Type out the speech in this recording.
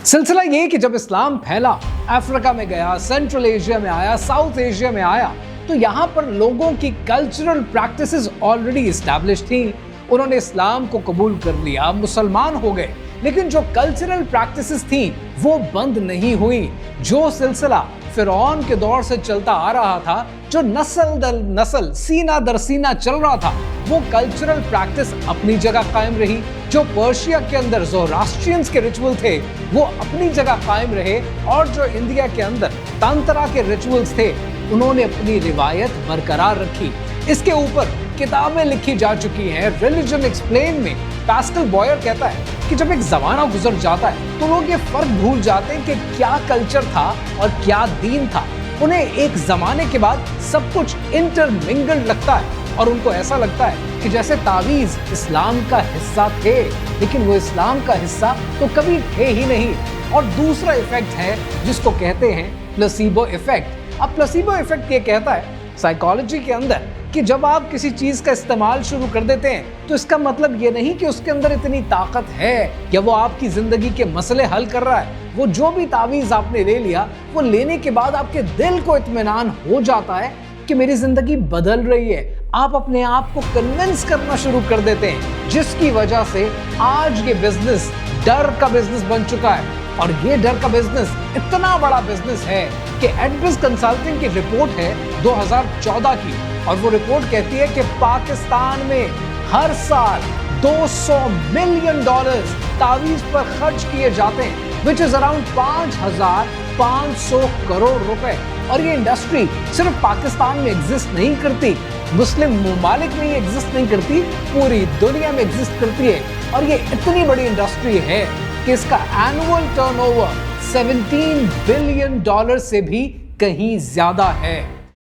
सिलसिला ये कि जब इस्लाम फैला, अफ्रीका में गया, सेंट्रल एशिया में आया, साउथ एशिया में आया, तो यहाँ पर लोगों की कल्चरल प्रैक्टिसेस ऑलरेडी एस्टैब्लिश थी। उन्होंने इस्लाम को कबूल कर लिया, मुसलमान हो गए, लेकिन जो कल्चरल प्रैक्टिसेस थी वो बंद नहीं हुई। जो सिलसिला फिरौन के दौर से चलता आ रहा था, जो नस्ल दर नस्ल, सीना दर सीना चल रहा था, वो कल्चरल प्रैक्टिस अपनी जगह कायम रही। जो पर्शिया के अंदर ज़ोरास्ट्रियंस के रिचुअल थे वो अपनी जगह कायम रहे, और जो इंडिया के अंदर तंत्रा के रिचुअल्स थे उन्होंने अपनी रिवायत बरकरार रखी। इसके ऊपर किताबें लिखी जा चुकी हैं। रिलीजन एक्सप्लेन में पास्कल बॉयर कहता है कि जब एक जमाना गुजर जाता है तो लोग ये फर्क भूल जाते हैं कि क्या कल्चर था और क्या दीन था। उन्हें एक जमाने के बाद सब कुछ इंटरमिंगल्ड लगता है और उनको ऐसा लगता है कि जैसे तावीज़ इस्लाम का हिस्सा थे, लेकिन वो इस्लाम का हिस्सा तो कभी थे ही नहीं। और दूसरा इफेक्ट है जिसको कहते हैं प्लेसीबो इफेक्ट। अब प्लेसीबो इफेक्ट ये कहता है साइकोलॉजी के अंदर कि जब आप किसी चीज का इस्तेमाल शुरू कर देते हैं तो इसका मतलब ये नहीं कि उसके अंदर इतनी ताकत है या वो आपकी जिंदगी के मसले हल कर रहा है। वो जो भी तावीज़ आपने ले लिया, वो लेने के बाद आपके दिल को इत्मीनान हो जाता है कि मेरी जिंदगी बदल रही है। आप अपने आप को कन्विंस करना शुरू कर देते हैं, जिसकी वजह से आज ये बिजनेस डर का बिजनेस बन चुका है। और ये डर का बिजनेस इतना बड़ा बिजनेस है कि एडविस कंसल्टिंग की रिपोर्ट है 2014 की, और वो रिपोर्ट कहती है कि पाकिस्तान में हर साल $200 मिलियन तावीज़ पर खर्च किए जाते हैं, विच इज अराउंड 5,500 करोड़ रुपए। और ये इंडस्ट्री सिर्फ पाकिस्तान में एग्जिस्ट नहीं करती, मुस्लिम ममालिक में ही एग्जिस्ट नहीं करती, पूरी दुनिया में एग्जिस्ट करती है। और ये इतनी बड़ी इंडस्ट्री है कि इसका एनुअल टर्नओवर $17 बिलियन से भी कहीं ज्यादा है।